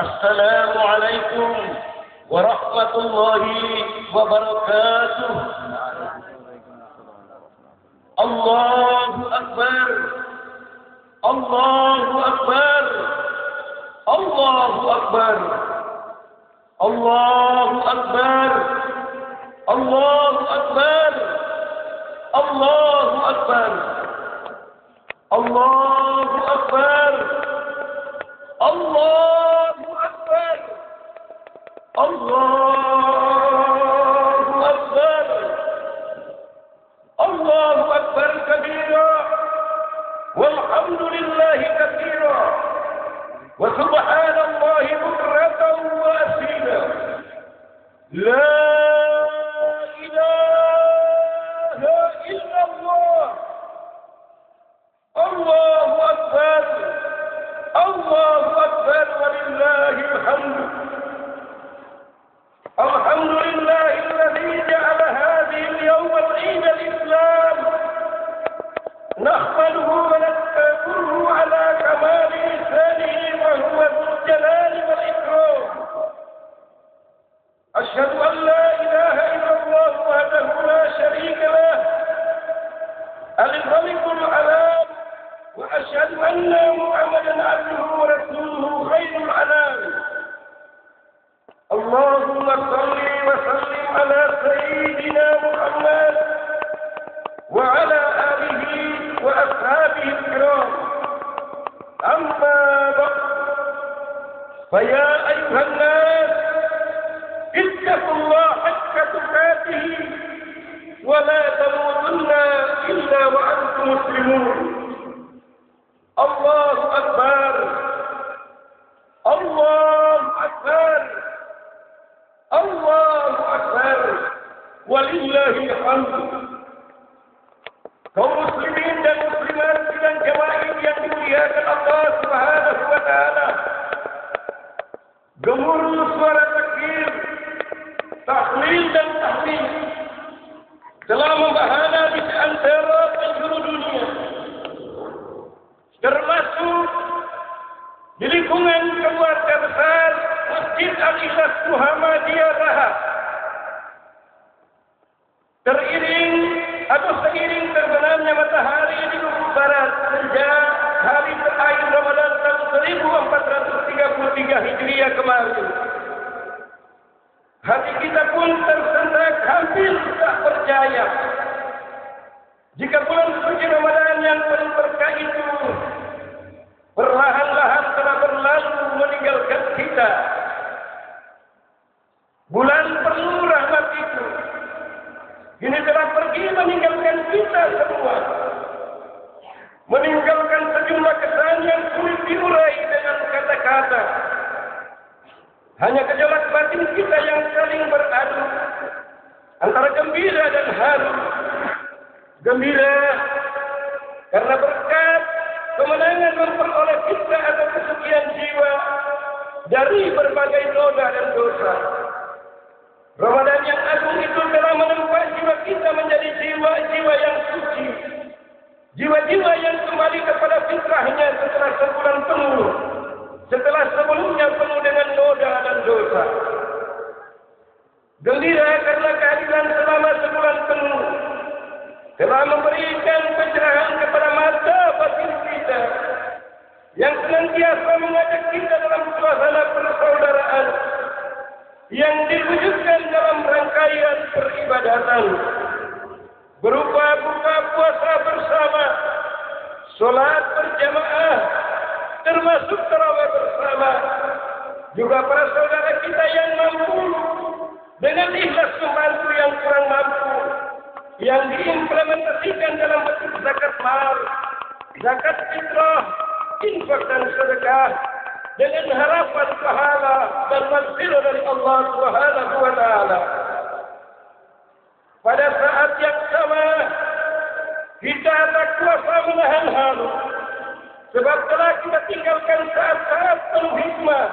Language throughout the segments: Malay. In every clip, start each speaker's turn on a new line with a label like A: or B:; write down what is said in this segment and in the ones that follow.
A: السلام عليكم ورحمة الله وبركاته. الله أكبر الله أكبر الله أكبر الله أكبر الله أكبر الله أكبر الله أكبر الله أكبر الله أكبر الله أكبر كبيرا والحمد لله كثيرا وسبحان الله بكرة وأصيلا. لا إله إلا الله. الله أكبر الله أكبر ولله الحمد. الحمد لله الذي جعل هذه اليوم العيد الإسلام نحمده ونشكره على كمال إحسانه وهو ذو الجلال والإكرام. أشهد أن لا إله إلا الله وحده لا شريك له الملك الأعلام، وأشهد أن محمدا عبده ورسوله خير الأنام. اللهم صل وسلم على سيدنا محمد وعلى آله وأصحابه الكرام. أما بعد، فيا أيها الناس اتقوا الله حق تقاته ولا تموتن إلا وأنتم مسلمون. الله أكبر الله أكبر الله أكبر ولله الحمد. Kaum muslimin dan muslimat sidang jamaah yang dimuliakan Allah Subhanahu wa taala, gemuruh suara takbir, tahlil dan tahmid telah membahana di antara penjuru dunia, termasuk di lingkungan keluarga besar Masjid Al-Ikhlas Muhammadiyah Raha. Seiring terbenamnya matahari di ufuk barat sejak hari terakhir Ramadan tahun 1433 Hijriah kemarin, hati kita pun tersentak hampir tak percaya jika bulan suci Ramadan yang penuh berkah itu perlahan-lahan telah berlalu meninggalkan kita. Bulan penuh rahmat itu ini telah pergi meninggalkan kita semua, meninggalkan sejumlah kesan yang sulit diurai dengan kata-kata. Hanya gejolak batin kita yang saling beradu antara gembira dan haru. Gembira karena berkat kemenangan memperoleh kita atau kesucian jiwa dari berbagai noda dan dosa. Ramadan yang agung itu telah menempa jiwa kita menjadi jiwa-jiwa yang suci, jiwa-jiwa yang kembali kepada fitrahnya setelah sebulan penuh, setelah sebelumnya penuh dengan noda dan dosa. Gembira karena kehadiran selama sebulan penuh telah memberikan pencerahan kepada mata batin kita yang senantiasa mengajak kita dalam suasana persaudaraan yang diwujudkan dalam rangkaian peribadatan berupa buka puasa bersama, solat berjamaah, termasuk tarawih bersama. Juga para saudara kita yang mampu dengan ikhlas membantu yang kurang mampu, yang diimplementasikan dalam bentuk zakat mal, zakat fitrah, infak dan sedekah, dengan harapan pahala dan maghfirah dari Allah Subhanahu wa taala. Pada saat yang sama kita tak kuasa menahan halu, sebab telah kita tinggalkan saat-saat penuh hikmah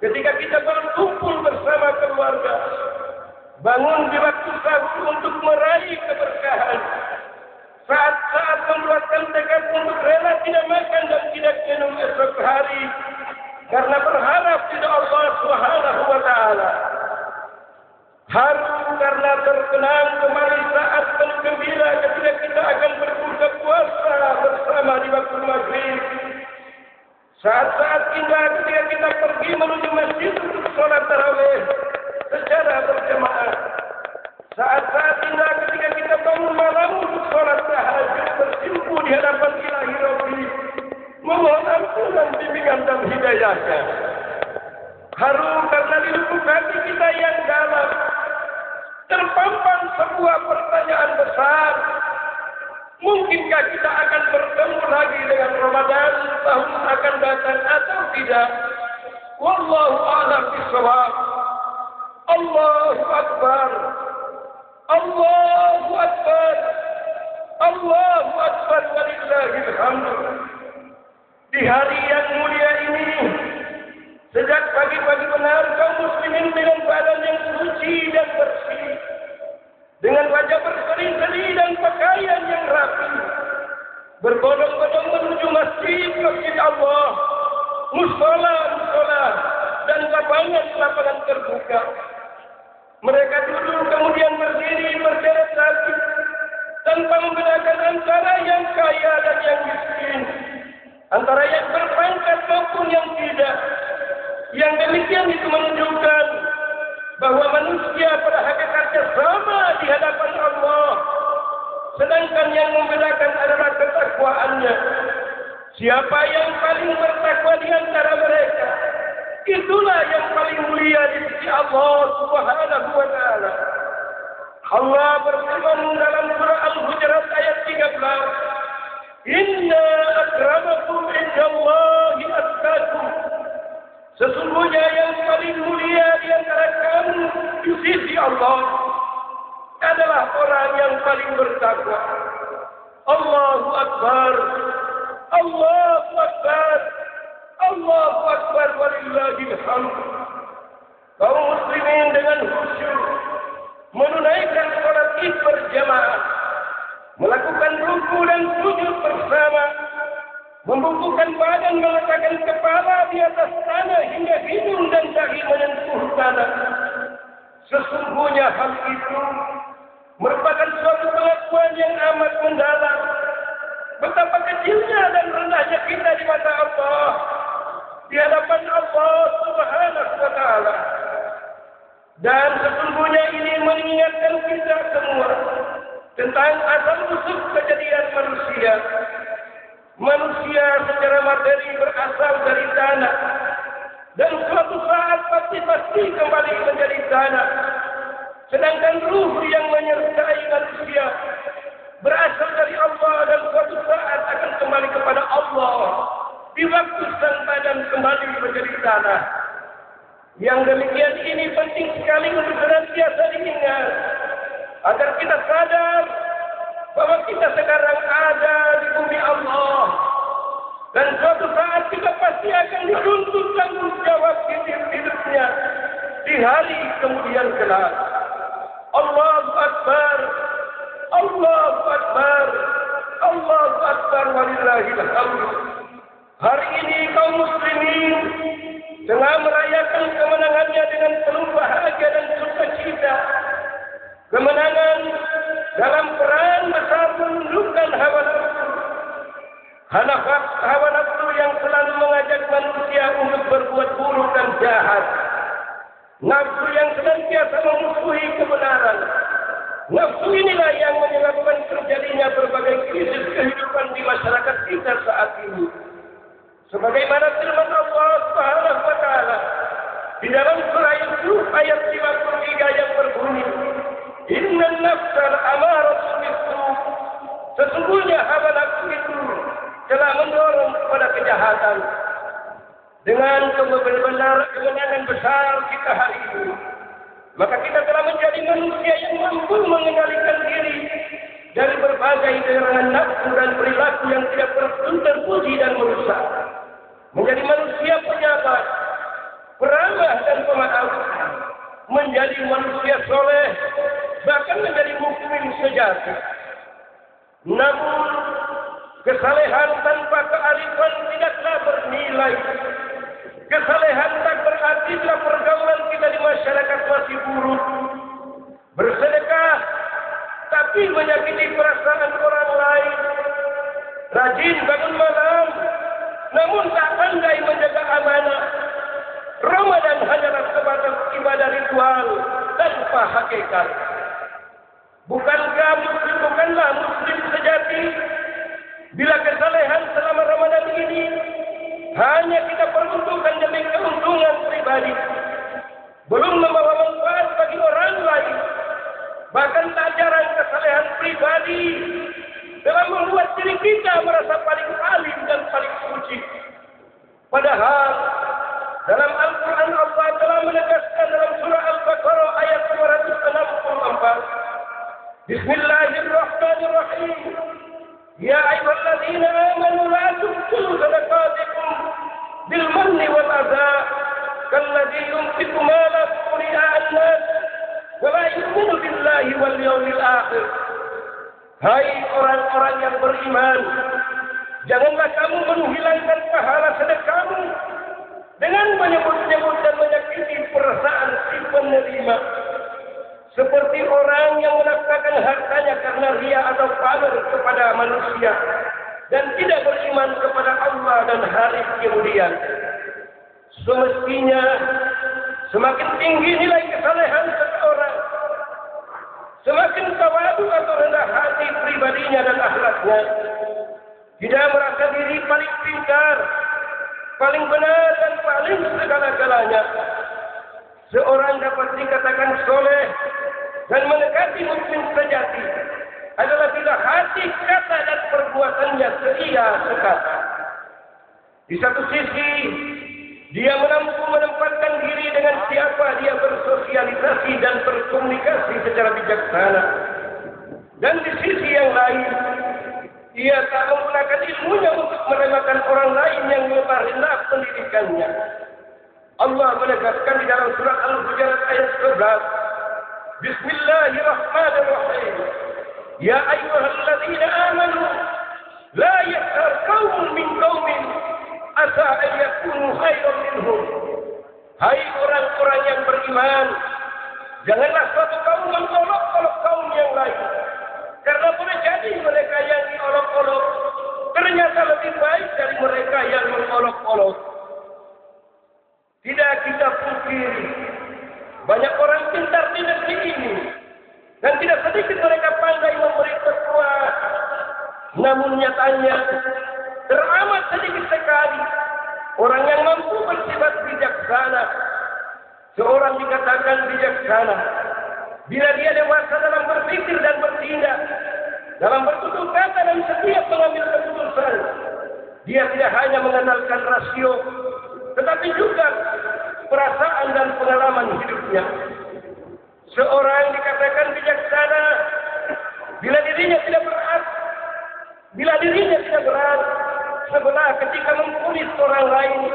A: ketika kita berkumpul bersama keluarga, bangun di waktu sahur untuk meraih keberkahan, saat-saat membuatkan tekad untuk rela tidak makan dan tidak minum esok hari karena berharap pada Allah Subhanahu wa taala. Haru karena terkenang kembali saat penuh gembira ketika kita akan berbuka puasa bersama di waktu maghrib. Saat-saat indah ketika kita pergi menuju masjid untuk sholat tarawih secara berjamaah. Saat-saat indah ketika kita bangun malam untuk sholat tahajud bersimpu di hadapan Ilahi Rabbi, memohon ampunan bimbingan dan hidayahnya. Haru karena di lubuk hati kita yang dalam terpampang sebuah pertanyaan besar. Mungkinkah kita akan bertemu lagi dengan Ramadan tahun akan datang atau tidak? Wallahu a'lam bishawab. Allahu akbar. Allahu akbar. Allahu akbar walillahil hamd. Di hari yang mulia ini, sejak pagi-pagi benar kaum muslimin dengan badan yang suci dan bersih, dengan wajah berseri-seri dan pakaian yang rapi, berbondong-bondong menuju masjid Allah, musola dan lapangan terbuka. Mereka duduk kemudian berdiri berderet-deret tanpa membedakan antara yang kaya dan yang miskin, antara yang berpangkat maupun yang tidak. Yang demikian itu menunjukkan bahwa manusia pada hakikatnya sama di hadapan Allah, sedangkan yang membedakan adalah ketakwaannya. Siapa yang paling bertakwa di antara mereka, itulah yang paling mulia di sisi Allah Subhanahu wa taala. Allah berfirman dalam surah Al-Hujurat ayat 13, "Inna akramakum indallahi atqakum." Sesungguhnya yang paling mulia di antara kamu di sisi Allah adalah orang yang paling bertakwa. Allahu Akbar. Allahu Akbar. Allahu Akbar walillahil hamd. Kaum muslimin dengan khusyuk menunaikan salat Id berjamaah, melakukan ruku dan sujud bersama, membungkukkan badan, meletakkan kepala di atas tanah hingga hidung dan dahi menyentuh tanah. Sesungguhnya hal itu merupakan suatu pengakuan yang amat mendalam betapa kecilnya dan rendahnya kita di mata Allah, di hadapan Allah Subhanahu wa taala. Dan sesungguhnya ini mengingatkan kita semua tentang asal usul kejadian manusia. Manusia secara materi berasal dari tanah, dan suatu saat pasti kembali menjadi tanah. Sedangkan ruh yang menyertai manusia berasal dari Allah dan suatu saat akan kembali kepada Allah di waktu sang badan kembali menjadi tanah. Yang demikian ini penting sekali untuk senantiasa diingat agar kita sadar bahwa kita sekarang ada di bumi Allah, dan suatu saat kita pasti akan dituntut tanggung jawab hidupnya di hari kemudian kelak. Allahu Akbar. Allahu Akbar. Allahu Akbar walillahil hamd. Hari ini kaum muslimin tengah merayakan kemenangannya dengan penuh bahagia dan sukacita. Kemenangan dalam perang besar menundukkan hawa nafsu. Hawa nafsu yang selalu mengajak manusia untuk berbuat buruk dan jahat. Nafsu yang senantiasa memusuhi kebenaran. Nafsu inilah yang menyebabkan terjadinya berbagai krisis kehidupan di masyarakat kita saat ini. Sebagaimana firman Allah Subhanahu wa taala di dalam surah Yusuf ayat 53 yang berbunyi, "Innan nafsal amaratun bis-su'." Sesungguhnya hawa nafsu itu telah mendorong kepada kejahatan. Dengan benar-benar kemenangan besar kita hari ini, maka kita telah menjadi manusia yang mampu mengendalikan diri dari berbagai dorongan nafsu dan perilaku yang tidak terpuji dan merusak. Menjadi manusia penyabar, peramah dan pemaaf, menjadi manusia soleh, bahkan menjadi mukmin sejati. Namun kesalehan tanpa kearifan tidaklah bernilai. Kesalehan tak berarti bila pergaulan kita di masyarakat masih buruk. Bersedekah, tapi menyakiti perasaan orang lain. Rajin bangun malam, namun tak pandai menjaga amanah. Ramadan hanyalah sebatas ibadah ritual tanpa hakikat. Bukanlah muslim sejati bila kesalehan selama Ramadan ini hanya kita peruntukkan demi keuntungan pribadi, belum membawa manfaat bagi orang lain. Bahkan tak jarang kesalehan pribadi dalam membuat diri kita merasa paling alim dan paling suci. Padahal dalam Al-Quran Allah telah menegaskan dalam surah Al-Baqarah ayat 264. Bismillahirrahmanirrahim. Ya ayyuhalladzina amanu la tubtilu sadaqatikum bil manni wal adha kalladzi yunfiqu malahu ri'a an-nas wa la yu'minu billahi wal yawmil akhir. Hai orang-orang yang beriman, janganlah kamu menghilangkan pahala sedekahmu dengan menyebut-nyebut dan menyakiti perasaan si penerima, seperti orang yang menafkahkan hartanya karena ria atau pamer kepada manusia dan tidak beriman kepada Allah dan hari kemudian. Semestinya semakin tinggi nilai kesalehan seseorang, semakin tawadu atau rendah hati pribadinya dan akhlaknya. Tidak merasa diri paling pintar, paling benar dan paling segala-galanya. Seorang dapat dikatakan soleh dan mendekati mukmin sejati adalah bila hati, kata dan perbuatannya seia sekata. Di satu sisi, dia mampu menempatkan diri dengan siapa dia bersosialisasi dan berkomunikasi secara bijaksana. Dan di sisi yang lain, ia tak menggunakan ilmunya untuk meremehkan orang lain yang rendah pendidikannya. Allah menegaskan di dalam surat Al-Hujurat ayat 11. Bismillahirrahmanirrahim. Ya ayyuhalladzina amanu la yaskhar qaumun min qaumin asa an yakunu khairan minhum. Hai orang-orang yang beriman, janganlah suatu kaum mengolok-olok kaum yang lain, karena boleh jadi mereka yang diolok-olok ternyata lebih baik dari mereka yang mengolok-olok. Tidak kita pungkiri, banyak orang pintar di negeri ini dan tidak sedikit mereka pandai memberi fatwa. Namun nyatanya teramat sedikit sekali orang yang mampu bersifat bijaksana. Seorang dikatakan bijaksana bila dia dewasa dalam berpikir dan bertindak, dalam bertutur kata dan setiap mengambil keputusan. Dia tidak hanya mengandalkan rasio, tetapi juga perasaan dan pengalaman hidupnya. Seorang dikatakan bijaksana bila dirinya tidak berat sebelah ketika memponis orang lain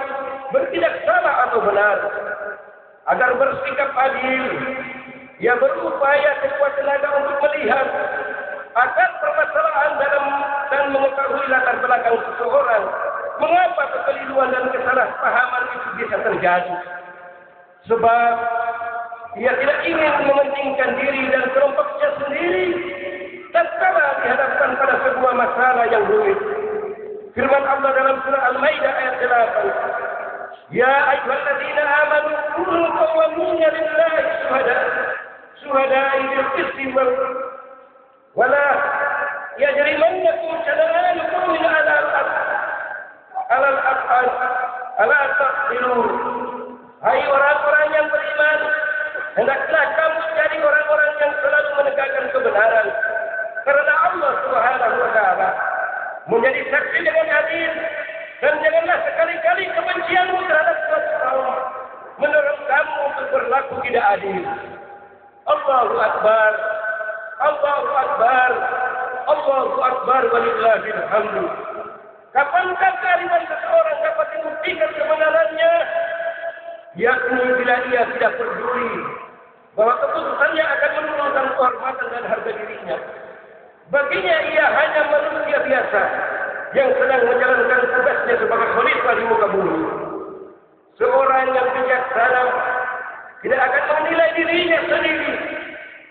A: bertindak salah atau benar. Agar bersikap adil, ia berupaya sekuat tenaga untuk melihat akan permasalahan dan mengetahui latar belakang seseorang, mengapa kekeliruan dan kesalahpahaman itu bisa terjadi. Sebab ia tidak ingin mementingkan diri dan kelompoknya sendiri tatkala dihadapkan pada sebuah masalah yang rumit. Firman Allah dalam surah Al-Maidah ayat 8. Ya ayyuhalladzina amanu kunu qawwamina lillahi syuhada'a bil qisti wala yajrimannakum shana'anu qawmin 'ala taqdiru. Hai orang-orang yang beriman, hendaklah kamu jadi orang-orang yang selalu menegakkan kebenaran, karena Allah Subhanahu wa taala menjadi saksi dengan adil. Dan janganlah sekali-kali kebencianmu terhadap suatu kaum mendorong kamu untuk berlaku tidak adil. Allahu Akbar, Allahu Akbar, Allahu Akbar, walillahil hamdu. Kapankah keadilan seseorang dapat membuktikan kebenarannya? Yakni bila ia tidak peduli bahwa keputusannya akan menurunkan kehormatan dan harga dirinya. Baginya ia hanya manusia biasa yang sedang menjalankan tugasnya sebagai khalifah di muka bumi. Seorang yang bijaksana tidak akan menilai dirinya sendiri.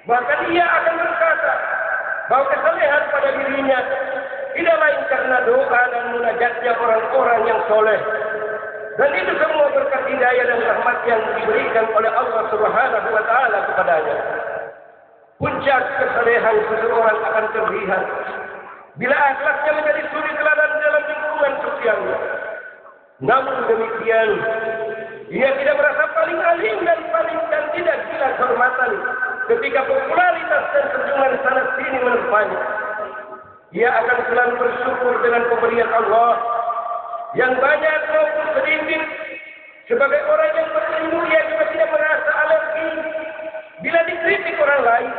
A: Bahkan ia akan berkata bahwa kesalehan pada dirinya tidak lain karena doa dan munajatnya orang-orang yang soleh. Dan itu semua berkat hidayah dan rahmat yang diberikan oleh Allah Subhanahu wa Ta'ala kepadanya. Puncak kesalehan seseorang akan terlihat bila akhlaknya menjadi suri teladan dalam lingkungan sosialnya. Namun demikian, ia tidak merasa paling alim dan tidak gila kehormatan ketika popularitas dan kunjungan sana sini menerpanya. Ia akan selalu bersyukur dengan pemberian Allah yang banyak maupun sedikit. Sebagai orang yang berilmu, ia juga tidak merasa alergi bila dikritik orang lain.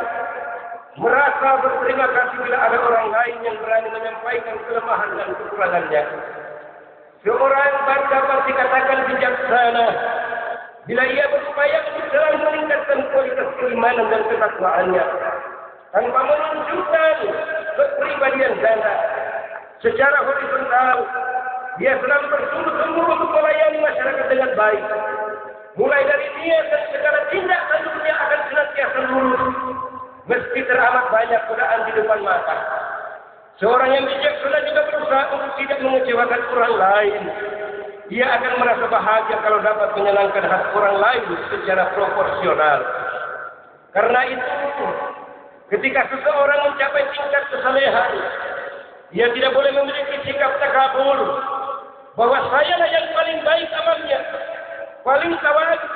A: Merasa berterima kasih bila ada orang lain yang berani menyampaikan kelemahan dan kekurangannya. Seorang dapat dikatakan bijaksana bila ia berupaya untuk selalu meningkatkan kualitas keimanan dan ketakwaannya tanpa menunjukkan kepribadian ganda. Secara horizontal, dia selalu bersungguh-sungguh untuk melayani masyarakat dengan baik. Mulai dari niat dan segala tindak tanduknya akan senantiasa lurus, meski teramat banyak godaan di depan mata. Seorang yang bijaksana juga berusaha untuk tidak mengecewakan orang lain. Ia akan merasa bahagia kalau dapat menyenangkan hati orang lain secara proporsional. Karena itu, ketika seseorang mencapai tingkat kesalehan, ia tidak boleh memiliki sikap takabur bahwa sayalah yang paling baik amalnya, paling tawadu,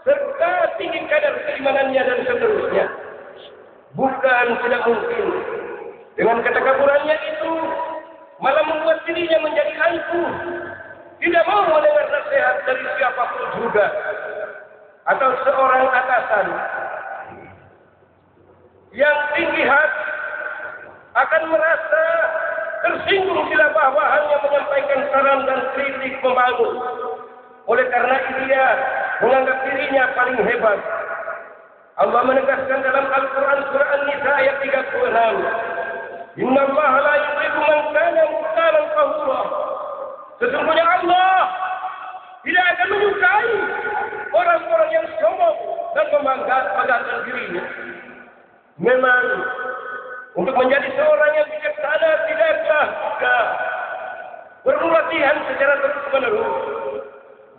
A: serta tinggi kadar keimanannya dan seterusnya. Bukan tidak mungkin. Dengan ketakaburannya itu malah membuat dirinya menjadi angkuh, tidak mau mendengar nasihat dari siapapun juga, atau seorang atasan yang tinggi hati akan merasa tersinggung bila bawahannya menyampaikan saran dan kritik membangun. Oleh karena itu dia menganggap dirinya paling hebat. Allah menegaskan dalam Al-Quran surah An-Nisa ayat 36. Inna Allah la yuhibbu man kana mukhtalan fakhura. Sesungguhnya Allah tidak akan menyukai orang-orang yang sombong dan membanggakan dirinya. Memang untuk menjadi seorang yang bijaksana tidaklah mudah. Perlu latihan secara terus-menerus.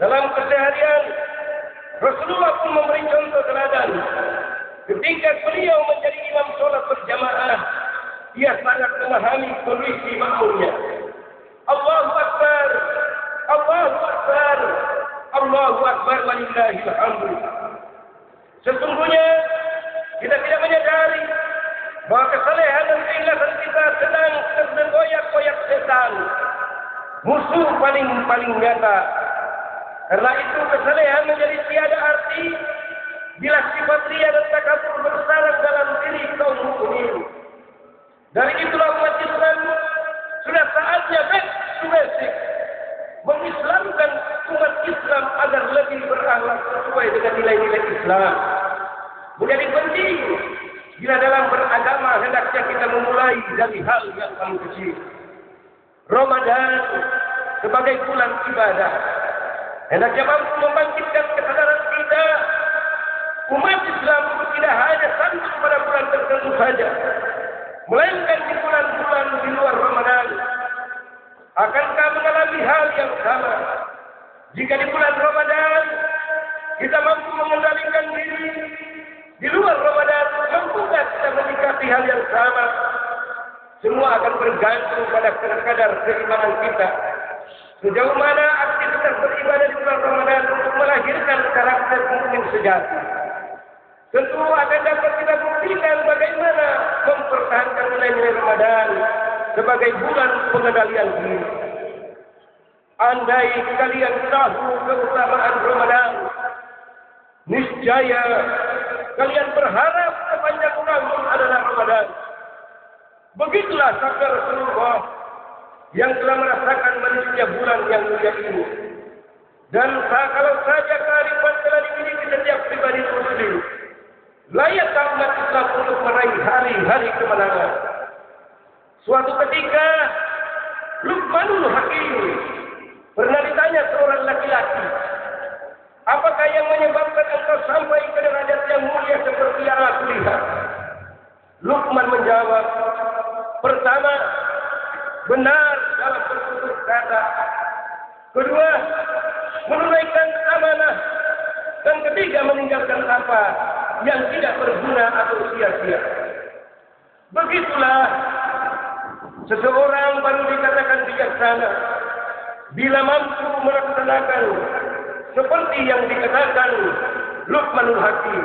A: Dalam keseharian, Rasulullah pun memberi contoh teladan. Ketika beliau menjadi imam sholat berjamaah, ia sangat memahami kondisi makmumnya. Allahu Akbar, Allahu Akbar, Allahu Akbar, walillahil hamdu. Sesungguhnya kita tidak menyadari bahwa kesalehan dan keikhlasan kita sedang tergoyak-goyak setan, musuh paling nyata. Karena itu kesalehan menjadi tiada arti bila sifat ria dan takabur bersarang dalam diri kaum mukminin. Dari itulah umat Islam sudah saatnya back to basic, mengislamkan umat Islam agar lebih berakhlak sesuai dengan nilai-nilai Islam. Menjadi penting bila dalam beragama hendaknya kita memulai dari hal yang paling kecil. Ramadan sebagai bulan ibadah hendaknya mampu membangkitkan kesadaran kita umat Islam tidak hanya sampai pada bulan tertentu saja, melainkan di bulan-bulan di luar Ramadan. Akankah mengalami hal yang sama jika di bulan Ramadan kita mampu mengendalikan diri, di luar Ramadan mampukah kita menyikapi hal yang sama? Semua akan bergantung pada kadar keimanan kita. Sejauh mana aktivitas beribadah di bulan Ramadan untuk melahirkan karakter mukmin sejati. Tentu akan dapat kita buktikan bagaimana mempertahankan nilai-nilai Ramadan sebagai bulan pengendalian diri. Andai kalian tahu keutamaan Ramadan, niscaya kalian berharap sepanjang tahun adalah Ramadan. Begitulah sabda Rasulullah yang telah merasakan manisnya bulan yang mulia ini. Dan kalau saja kearifan telah dimiliki setiap pribadi muslim, layak umat Islam untuk meraih hari-hari kemenangan. Suatu ketika Luqmanul Hakim pernah ditanya seorang laki-laki menyebabkan engkau sampai ke derajat yang mulia seperti yang aku lihat? Luqman menjawab, pertama, benar dalam bertutur kata. Kedua, menunaikan amanah. Dan ketiga, meninggalkan apa yang tidak berguna atau sia-sia. Begitulah seseorang baru dikatakan bijaksana bila mampu melaksanakan seperti yang dikatakan Luqmanul Hakim.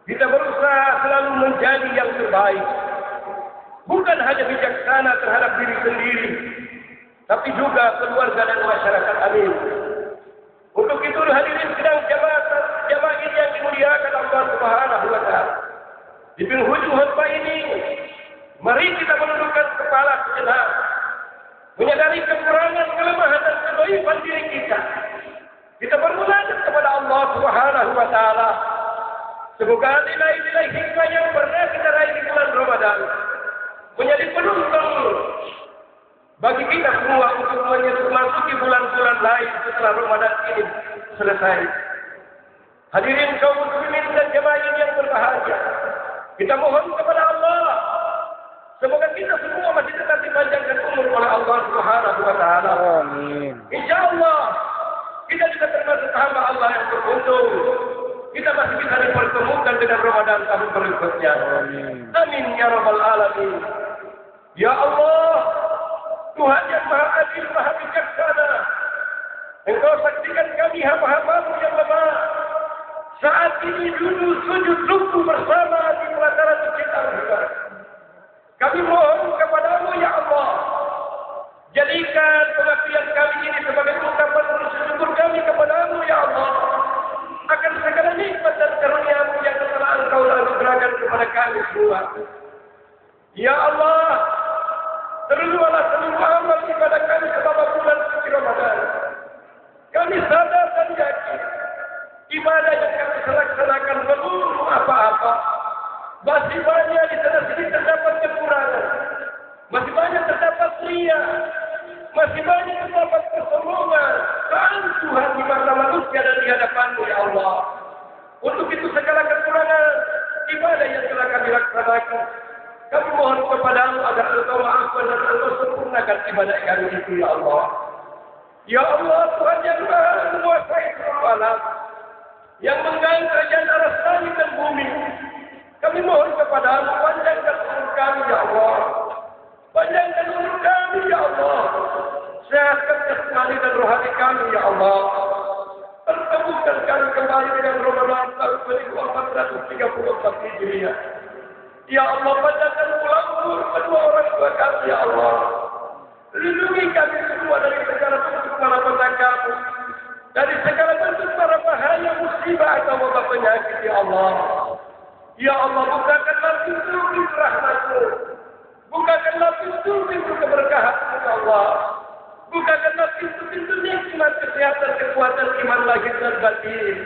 A: Kita berusaha selalu menjadi yang terbaik. Bukan hanya bijaksana terhadap diri sendiri, tapi juga keluarga dan masyarakat. Amin. Untuk itu hadirin sedang jamaah ini yang dimuliakan Allah Subhanahu wa taala. Di penghujung khutbah ini, mari kita menundukkan kepala sejenak, menyadari kekurangan, kelemahan dan kedhaifan diri kita. Kita bermunajat kepada Allah Subhanahu wa taala. Semoga nilai-nilai hikmah yang pernah kita raih di bulan Ramadan menjadi penuntun bagi kita semua untuk memasuki bulan-bulan lain setelah Ramadan ini selesai. Hadirin kaum muslimin dan jemaah yang berbahagia, kita mohon kepada Allah, semoga kita semua masih tetap dipanjangkan umur oleh Allah Subhanahu wa taala. Amin. Insyaallah kita juga termasuk hamba Allah yang beruntung. Kita masih bisa dipertemukan dengan Ramadan tahun berikutnya. Amin. Amin ya rabbal alamin. Ya Allah, Tuhan yang Maha Adil, Maha Bijaksana, Engkau saksikan kami hamba-hamba-Mu yang lemah. Saat ini duduk sujud ruku bersama di pelataran masjid Al-Aqsa. Kami mohon kepada-Mu ya Allah, jadikan pengabdian kami ini sebagai ungkapan syukur kami kepada-Mu ya Allah, akan segala nikmat dan karunia-Mu yang telah Engkau anugerahkan kepada kami semua. Ya Allah, terimalah seluruh amal ibadah kami selama bulan suci Ramadan. Kami sadar dan yakin ibadah yang kami laksanakan belum apa-apa. Masih banyak di sana sini terdapat kekurangan. Masih banyak terdapat ria. Masih banyak terdapat kesombongan. Kan Tuhan di mata manusia dan di hadapan-Mu ya Allah. Untuk itu segala kekurangan ibadah yang telah kami laksanakan, kami mohon kepada-Mu agar Engkau maafkan dan Engkau sempurnakan ibadah kami itu ya Allah. Ya Allah, Tuhan yang Maha menguasai seluruh alam, yang menggang kerajaan aras langit dan bumi, kami mohon kepada-Mu, panjangkan umur kami ya Allah. Panjangkan umur kami ya Allah. Sehatkan jasmani dan rohani kami ya Allah. Pertemukan kami kembali dengan Ramadan tahun 1434 Hijriah. Ya Allah, panjangkan pulang umur kedua orang tua kami ya Allah. Lindungi kami semua dari segala bentuk malapetaka, dari segala bentuk para bahaya, musibah atau wabah penyakit ya Allah. Ya Allah, bukakanlah pintu-pintu rahmat-Mu. Bukakanlah pintu-pintu keberkahan-Mu ya Allah. Bukakanlah pintu-pintu nikmat kesehatan, kekuatan iman lahir dan batin.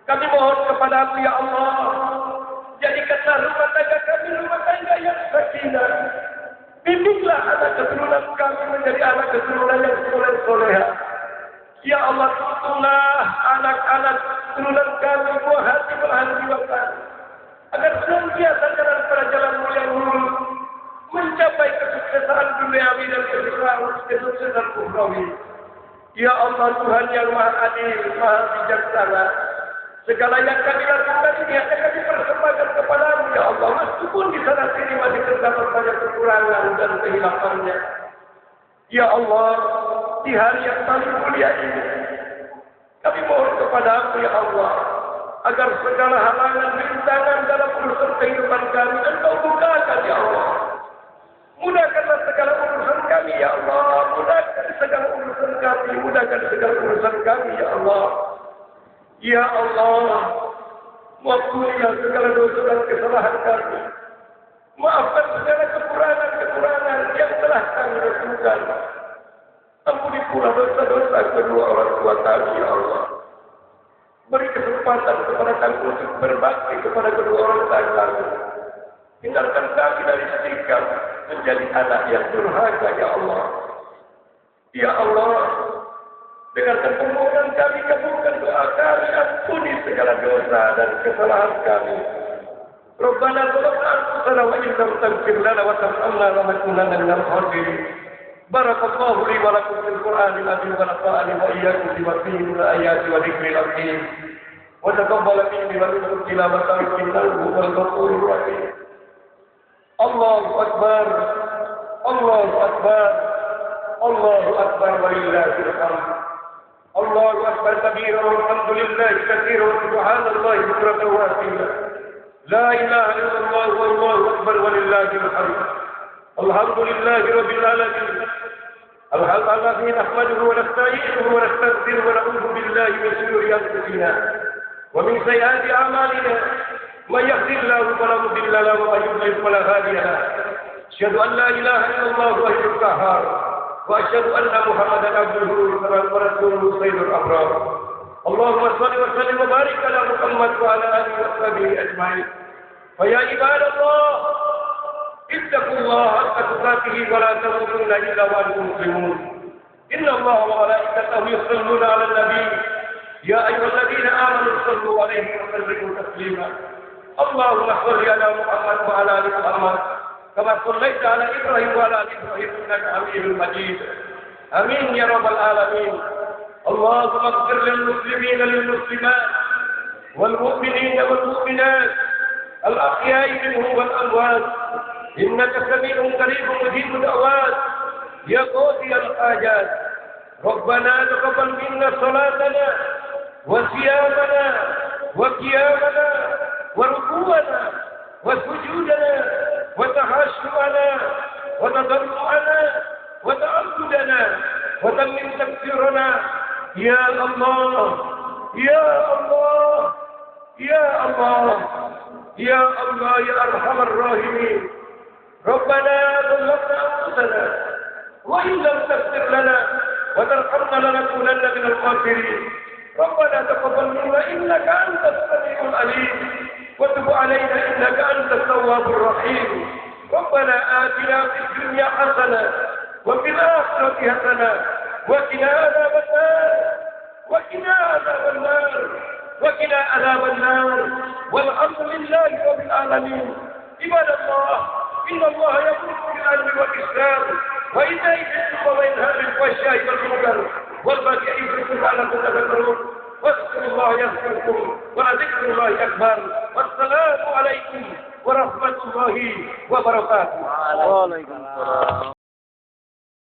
A: Kami mohon kepada-Mu ya Allah, jadikanlah rumah tangga kami rumah tangga yang sakinah. Bimbinglah anak keturunan kami menjadi anak keturunan yang soleh-soleha. Ya Allah, tuntunlah anak-anak keturunan kami buah hati belahan jiwa kami, agar senantiasa jalan pada jalan-Mu yang lurus, mencapai kesuksesan duniawi dan kesuksesan ukhrawi. Ya Allah, Tuhan yang Maha Adil, Maha Bijaksana, segala yang kami lakukan ini hanya kami persembahkan kepada-Mu ya Allah. Meskipun di sana sini masih terdapat banyak kekurangan dan kehilafannya. Ya Allah, di hari yang paling mulia ini, kami mohon kepada-Mu ya Allah, agar segala halangan, rintangan dalam urusan kehidupan kami Engkau bukakan ya Allah. Mudahkanlah segala urusan kami ya Allah. Mudahkan segala urusan kami. Mudahkan segala urusan kami ya Allah. Ya Allah, maafkanlah segala dosa dan kesalahan kami. Maafkan segala kekurangan-kekurangan yang telah kami lakukan. Ampuni pula dosa-dosa kedua orang tua kami ya Allah. Beri kesempatan kepada kami untuk berbakti kepada kedua orang tua kami. Hindarkan kami dari sikap menjadi anak yang durhaka ya Allah. Ya Allah, dengarkan permohonan kami, kabulkan doa kami. segala dosa dan kesalahan kami. Rabbana zalamna anfusana wa in lam taghfir lana wa tarhamna lanakunanna minal khasirin. Barakallahu li wa lakum fil Qur'anil azim wa nafa'ani wa iyyakum bima fihi min ayati wa dzikril hakim. Wa taqabbal minni wa minkum tilawatan innahu huwal ghafurur rahim. Allahu akbar. Allahu akbar. Allahu akbar walillahil hamd. Allahu akbar kabira walhamdulillahi katsira wa subhanallahi bukratan wa asila. La ilaha illallah wallahu akbar walillahil hamd. Alhamdulillahi rabbil alamin. Alhamdulillah nahmaduhu wa nasta'inuhu wa nastaghfiruhu wa na'udzu billahi min shururi anfusina wa min sayyiati a'malina. Man yahdihillahu fala mudilla lahu wa man yudlil fala hadiya lahu. Asyhadu an la ilaha illallah wahdahu la qahhar wa asyhadu anna Muhammadan abduhu wa rasuluhu sayyidul abrar. Allahumma shalli wa sallim wa barik ala Muhammad wa ala alihi wa sahbihi ajma'in. Fa ya ibadallah ittaqullaha haqqa tuqatih wa la tamutunna illa wa antum muslimun. Inna Allaha wa malaikatahu yusalluna 'alan nabiy. Ya ayyuhalladhina amanu sallu 'alaihi wa sallimu taslima. Allahumma shalli ala Muhammad wa ala ali Muhammad kama shallaita ala Ibrahim wa ala ali Ibrahim innaka Hamidum Majid. Amin ya rabbal alamin. Allahumma ighfir lil muslimina lil muslimat wal mu'minina wal mu'minat al ahya'i minhum wal amwat. Innaka sami'un qaribun mujibud da'wat ya qadiyal hajat. Rabbana taqabbal minna salatana wa siyamana wa qiyamana wa ruku'ana wa sujudana wa tahashshu'ana wa tadarru'ana wa ta'abbudana wa tammim taqsirana ya Allah ya Allah ya Allah ya Allah ya arhamar rahimin. ربنا ظلمنا أنفسنا وإن لم تغفر لنا وترحمنا لنكونن من الخاسرين. ربنا تقبل منا إنك أنت السميع العليم وتب علينا إنك أنت التواب الرحيم. ربنا آتنا في الدنيا حسنة وفي الآخرة حسنة وقنا عذاب النار وقنا عذاب النار وقنا عذاب النار والحمد لله رب العالمين. عباد الله إن الله يأمر بالعدل والإحسان وإيتاء ذي القربى وينهى عن الفحشاء والمنكر والبغي يعظكم لعلكم تذكرون. واذكروا الله يذكركم ولذكر الله أكبر. والسلام عليكم ورحمة الله وبركاته.
B: وعليكم السلام.